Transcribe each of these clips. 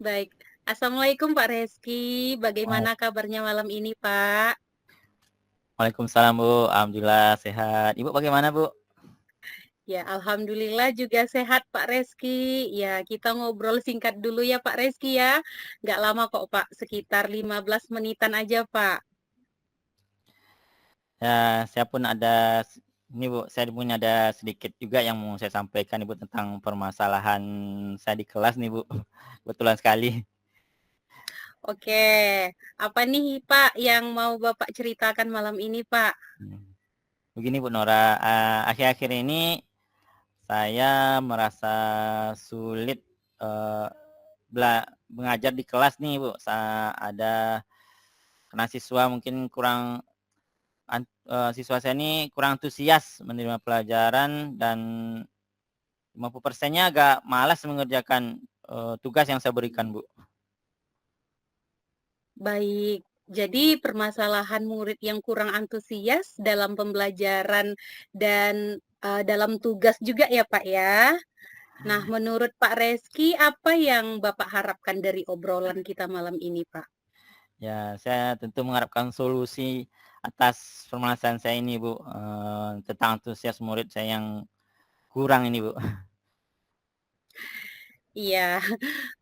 Baik. Assalamualaikum Pak Reski. Bagaimana kabarnya malam ini, Pak? Waalaikumsalam Bu, alhamdulillah sehat. Ibu bagaimana Bu? Ya, alhamdulillah juga sehat Pak Reski. Ya, kita ngobrol singkat dulu ya Pak Reski ya. Nggak lama kok Pak, sekitar 15 menitan aja Pak. Ya, saya pun ada ini Bu, saya pun ada sedikit juga yang mau saya sampaikan Ibu tentang permasalahan saya di kelas nih Bu. Kebetulan sekali. Oke, apa nih Pak yang mau Bapak ceritakan malam ini Pak? Hmm. Begini Bu Nora, akhir-akhir ini saya merasa sulit eh, mengajar di kelas nih Bu. Ada karena siswa mungkin siswa saya ini kurang antusias menerima pelajaran dan 50%-nya agak malas mengerjakan tugas yang saya berikan, Bu. Baik, jadi permasalahan murid yang kurang antusias dalam pembelajaran dan dalam tugas juga ya Pak ya? Nah, menurut Pak Reski, apa yang Bapak harapkan dari obrolan kita malam ini, Pak? Ya, saya tentu mengharapkan solusi atas permasalahan saya ini, Bu. Tentang antusias murid saya yang kurang ini, Bu. Iya,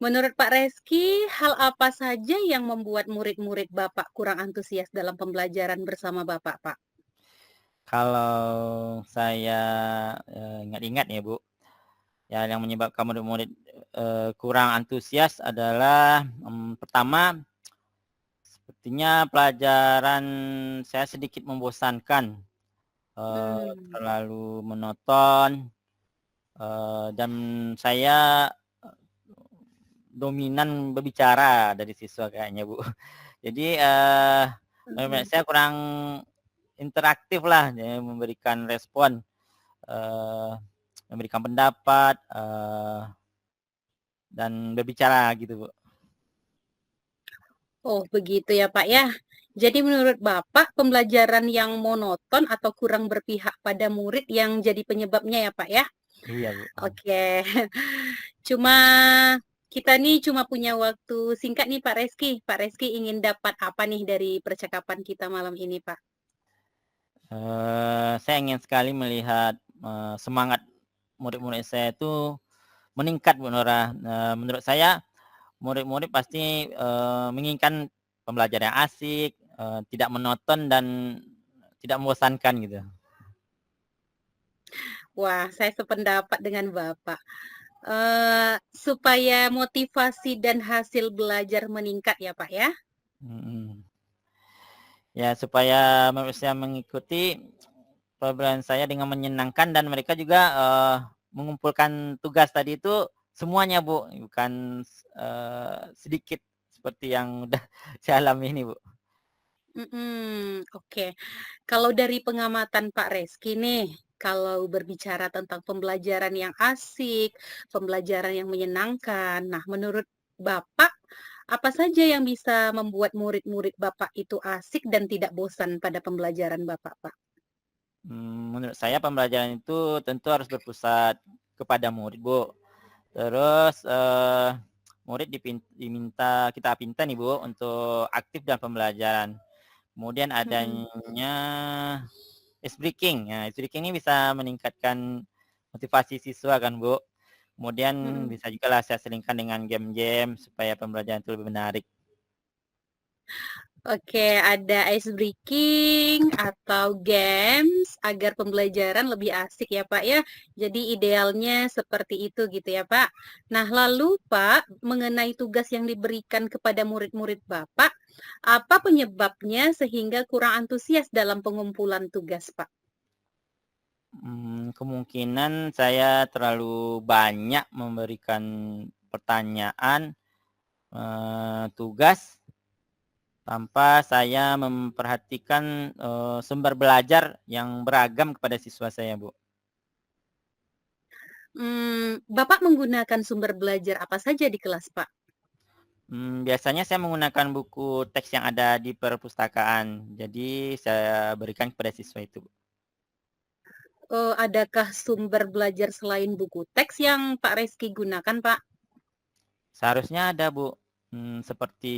menurut Pak Reski, hal apa saja yang membuat murid-murid Bapak kurang antusias dalam pembelajaran bersama Bapak, Pak? Kalau saya ingat-ingat ya, Bu, ya yang menyebabkan murid-murid kurang antusias adalah pertama sepertinya pelajaran saya sedikit membosankan, Hmm, terlalu monoton, dan saya dominan berbicara dari siswa kayaknya, Bu. Jadi, mm-mm. saya kurang interaktif lah, ya, memberikan respon, eee, memberikan pendapat, dan berbicara gitu, Bu. Oh, begitu ya, Pak ya. Jadi menurut Bapak, pembelajaran yang monoton atau kurang berpihak pada murid yang jadi penyebabnya ya, Pak ya? Iya, Bu. Oke. Cuma kita nih cuma punya waktu singkat nih Pak Reski. Pak Reski ingin dapat apa nih dari percakapan kita malam ini, Pak? Saya ingin sekali melihat, semangat murid-murid saya itu meningkat, Bu Nora. Menurut saya murid-murid pasti, menginginkan pembelajaran yang asik, tidak monoton dan tidak membosankan gitu. Wah, saya sependapat dengan Bapak. Supaya motivasi dan hasil belajar meningkat ya, Pak ya? Mhm. Ya supaya manusia mengikuti pembelajaran saya dengan menyenangkan dan mereka juga, mengumpulkan tugas tadi itu semuanya, Bu, bukan sedikit seperti yang udah saya alami ini, Bu. Oke. Kalau dari pengamatan Pak Reski nih, kalau berbicara tentang pembelajaran yang asik, pembelajaran yang menyenangkan, nah menurut Bapak, apa saja yang bisa membuat murid-murid Bapak itu asik dan tidak bosan pada pembelajaran Bapak, Pak? Menurut saya pembelajaran itu tentu harus berpusat kepada murid, Bu. Terus, murid diminta kita pinta nih, Bu, untuk aktif dalam pembelajaran. Kemudian Mhm, adanya ice breaking. Nah, ice breaking ini bisa meningkatkan motivasi siswa kan, Bu. Kemudian mhm. bisa juga lah saya selingkan dengan game-game supaya pembelajaran itu lebih menarik. Oke, ada ice breaking atau games agar pembelajaran lebih asik ya Pak ya. Jadi idealnya seperti itu gitu ya Pak. Nah lalu Pak, mengenai tugas yang diberikan kepada murid-murid Bapak, apa penyebabnya sehingga kurang antusias dalam pengumpulan tugas Pak? Kemungkinan saya terlalu banyak memberikan pertanyaan, tugas tanpa saya memperhatikan, sumber belajar yang beragam kepada siswa saya, Bu. Bapak menggunakan sumber belajar apa saja di kelas Pak? Biasanya saya menggunakan buku teks yang ada di perpustakaan, jadi saya berikan kepada siswa itu, Bu. Adakah sumber belajar selain buku teks yang Pak Reski gunakan Pak? Seharusnya ada, Bu. Seperti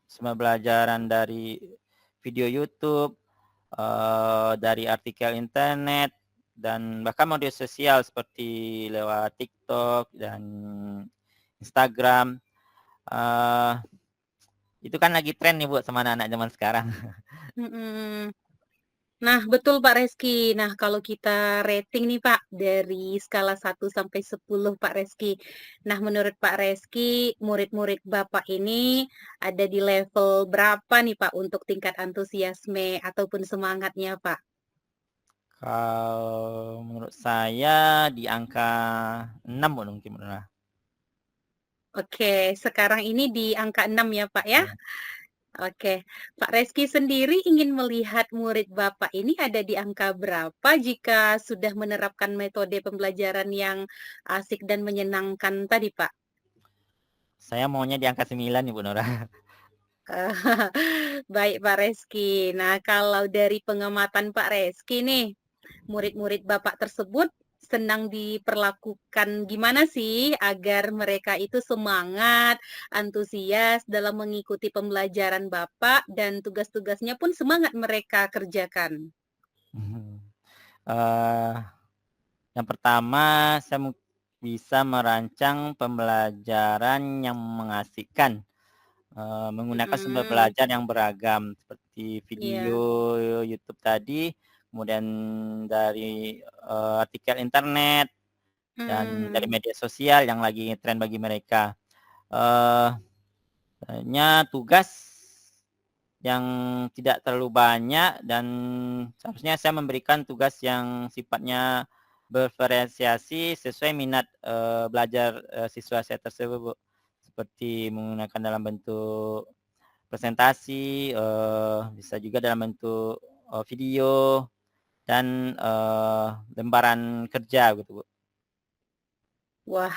semua pembelajaran dari video YouTube, dari artikel internet, dan bahkan media sosial seperti lewat TikTok dan Instagram. Eee, itu kan lagi tren nih, Bu, sama anak-anak zaman sekarang. Mhm. Nah, betul Pak Reski. Nah, kalau kita rating nih Pak, dari skala 1 sampai 10 Pak Reski. Nah, menurut Pak Reski, murid-murid Bapak ini ada di level berapa nih Pak untuk tingkat antusiasme ataupun semangatnya Pak? Kalau menurut saya di angka 6, Bu, mungkin, Bu. Oke, sekarang ini di angka 6 ya Pak ya? Iya. Oke, Pak Reski sendiri ingin melihat murid Bapak ini ada di angka berapa jika sudah menerapkan metode pembelajaran yang asik dan menyenangkan tadi, Pak? Saya maunya di angka 9 nih, Bu Nora. Baik, Pak Reski. Nah, kalau dari pengamatan Pak Reski nih, murid-murid Bapak tersebut senang diperlakukan gimana sih agar mereka itu semangat, antusias dalam mengikuti pembelajaran Bapak dan tugas-tugasnya pun semangat mereka kerjakan? Mhm. Eee, yang pertama saya bisa merancang pembelajaran yang mengasihkan, menggunakan sumber Mhm, belajar yang beragam seperti video iya, YouTube tadi, kemudian dari, artikel internet, dan dari mmm, media sosial yang lagi tren bagi mereka. Eee, Hanya tugas yang tidak terlalu banyak, dan seharusnya saya memberikan tugas yang sifatnya bervariasiasi sesuai minat, belajar, siswa saya tersebut, Bu. Seperti menggunakan dalam bentuk presentasi, bisa juga dalam bentuk, video dan, lembaran kerja gitu, Bu. wah,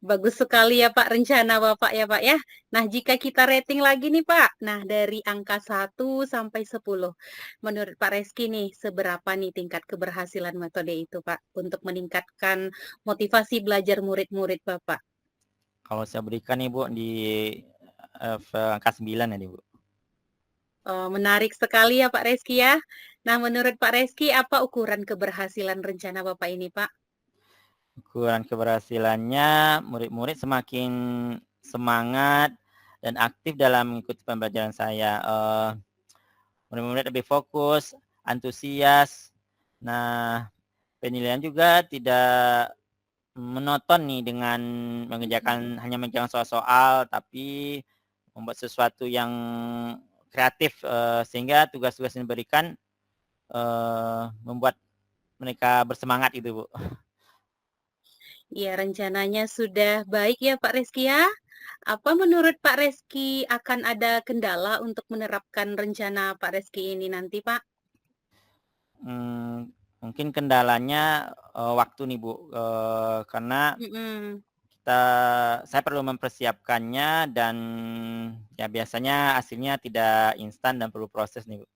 bagus sekali ya Pak rencana Bapak ya Pak ya. Nah, jika kita rating lagi nih Pak, nah dari angka 1 sampai 10, menurut Pak Reski nih seberapa nih tingkat keberhasilan metode itu Pak untuk meningkatkan motivasi belajar murid-murid Bapak? Kalau saya berikan nih, Bu, di, angka 9 ya, Bu. Oh, menarik sekali ya Pak Reski ya. Nah, menurut Pak Reski apa ukuran keberhasilan rencana Bapak ini Pak? Ukuran keberhasilannya, murid-murid semakin semangat dan aktif dalam mengikuti pembelajaran saya. Murid-murid lebih fokus, antusias. Nah, penilaian juga tidak monoton nih dengan Mhm. hanya mengerjakan soal-soal, tapi membuat sesuatu yang kreatif, sehingga tugas-tugas yang diberikan, membuat mereka bersemangat gitu, Bu. Iya, rencananya sudah baik ya Pak Reski ya. Apa menurut Pak Reski akan ada kendala untuk menerapkan rencana Pak Reski ini nanti, Pak? Mungkin kendalanya, waktu nih, Bu, karena Mhm. kita saya perlu mempersiapkannya, dan ya biasanya hasilnya tidak instan dan perlu proses nih, Bu.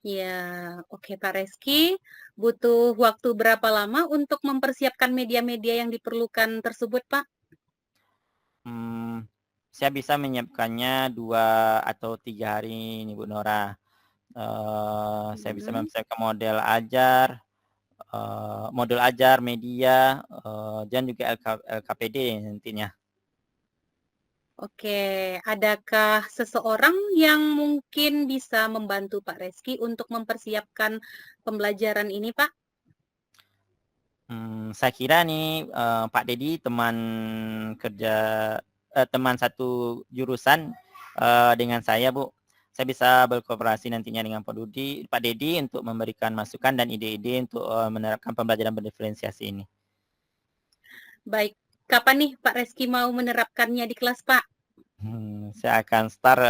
Ya, oke Pak Reski. Butuh waktu berapa lama untuk mempersiapkan media-media yang diperlukan tersebut, Pak? Saya bisa menyiapkannya 2 atau 3 hari nih, Bu Nora. Saya bisa Mhm. mempersiapkan modul ajar, media, dan juga LKPD nantinya. Oke, adakah seseorang yang mungkin bisa membantu Pak Reski untuk mempersiapkan pembelajaran ini, Pak? Saya kira nih, Pak Dedi teman kerja teman satu jurusan, dengan saya, Bu. Saya bisa berkooperasi nantinya dengan Pak Dedi untuk memberikan masukan dan ide-ide untuk, menerapkan pembelajaran berdiferensiasi ini. Baik, kapan nih Pak Reski mau menerapkannya di kelas, Pak? Saya akan start,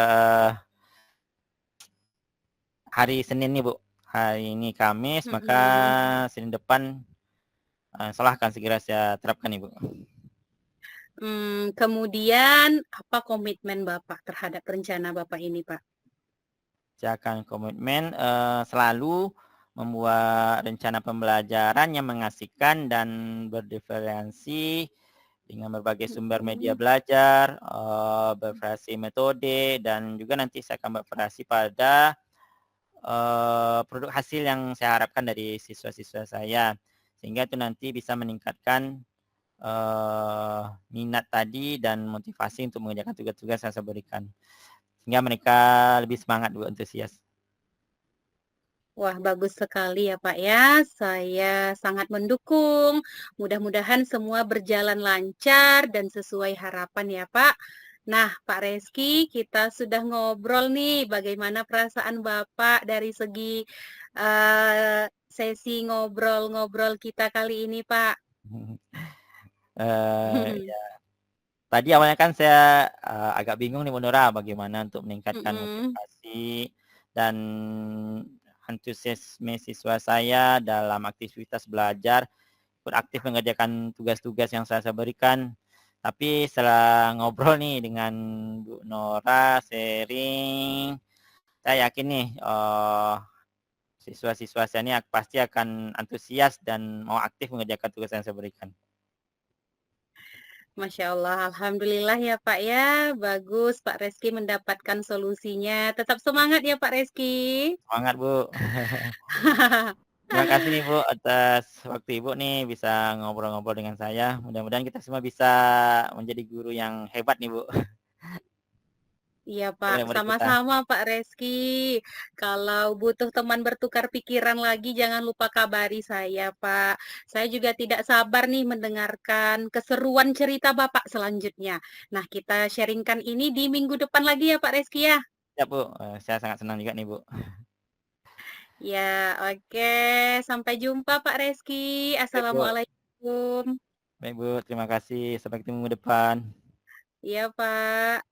hari Senin nih, Bu. Hari ini Kamis, maka Mhm. Senin depan, insyaallah akan segera saya terapkan nih, Bu. Kemudian apa komitmen Bapak terhadap rencana Bapak ini, Pak? Saya akan komitmen, selalu membuat rencana pembelajaran yang mengasihkan dan berdiferensi dengan berbagai sumber media Mhm. belajar, bervariasi metode, dan juga nanti saya akan bervariasi pada, produk hasil yang saya harapkan dari siswa-siswa saya. Sehingga itu nanti bisa meningkatkan, minat tadi dan motivasi untuk mengerjakan tugas-tugas yang saya berikan. Sehingga mereka lebih semangat Bu, antusias. Wah, bagus sekali ya, Pak, ya. Saya sangat mendukung. Mudah-mudahan semua berjalan lancar dan sesuai harapan ya, Pak. Nah, Pak Reski, kita sudah ngobrol nih bagaimana perasaan Bapak dari segi, sesi ngobrol-ngobrol kita kali ini, Pak. Ya, tadi awalnya kan saya, agak bingung nih Bu Nora, bagaimana untuk meningkatkan Mhm. motivasi dan antusiasme siswa saya dalam aktivitas belajar, beraktif mengerjakan tugas-tugas yang saya berikan. Tapi setelah ngobrol nih dengan Bu Nora, sharing, saya yakin nih, siswa-siswa saya ini pasti akan antusias dan mau aktif mengerjakan tugas yang saya berikan. Masya Allah, alhamdulillah ya Pak ya, bagus Pak Reski mendapatkan solusinya. Tetap semangat ya Pak Reski. Semangat Bu. Terima kasih nih Bu, atas waktu Ibu nih bisa ngobrol-ngobrol dengan saya. Mudah-mudahan kita semua bisa menjadi guru yang hebat nih Bu, Iya untuk Pak, murid-murid kita. sama-sama Pak Reski. Kalau butuh teman bertukar pikiran lagi, jangan lupa kabari saya Pak. Saya juga tidak sabar nih mendengarkan keseruan cerita Bapak selanjutnya. Nah, kita sharingkan ini di minggu depan lagi ya Pak Reski ya. Siap Bu, saya sangat senang juga nih Bu. Ya, oke. Sampai jumpa Pak Reski. Baik Bu, Assalamualaikum. baik Bu, terima kasih. Sampai ketemu minggu depan. Iya Pak.